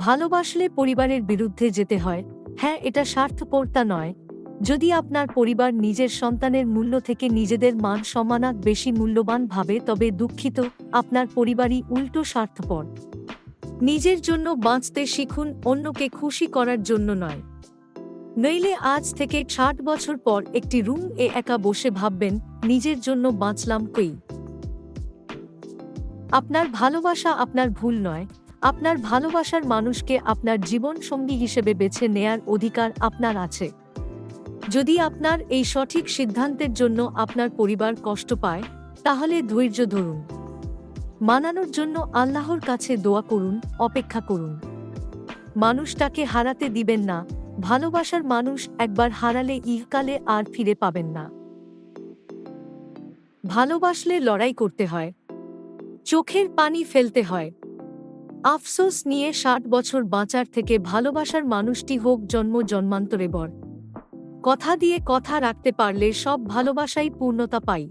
ভালোবাসলে পরিবারের বিরুদ্ধে যেতে হয়, হ্যাঁ, এটা স্বার্থপরতা নয়। যদি আপনার পরিবার নিজের সন্তানের মূল্য থেকে নিজেদের মান সম্মানাক বেশি মূল্যবান ভাবে, তবে দুঃখিত, আপনার পরিবারই উল্টো স্বার্থপর। নিজের জন্য বাঁচতে শিখুন, অন্যকে খুশি করার জন্য নয়। নইলে আজ থেকে ৬০ বছর পর একটি রুম একা বসে ভাববেন, নিজের জন্য বাঁচলাম কই। আপনার ভালোবাসা আপনার ভুল নয়। আপনার ভালোবাসার মানুষকে আপনার জীবন সঙ্গী হিসেবে বেছে নেয়ার অধিকার আপনার আছে। যদি আপনার এই সঠিক সিদ্ধান্তের জন্য আপনার পরিবার কষ্ট পায়, তাহলে ধৈর্য ধরুন। মানানোর জন্য আল্লাহর কাছে দোয়া করুন, অপেক্ষা করুন। মানুষটাকে হারাতে দিবেন না। ভালোবাসার মানুষ একবার হারালে ইহকালে আর ফিরে পাবেন না। ভালোবাসলে লড়াই করতে হয়, চোখের পানি ফেলতে হয়, আফসোস নিয়ে ৬০ বছর বাঁচার থেকে ভালোবাসার মানুষটি হোক জন্ম জন্মান্তরে বর। কথা দিয়ে কথা রাখতে পারলে সব ভালোবাসাই পূর্ণতা পায়।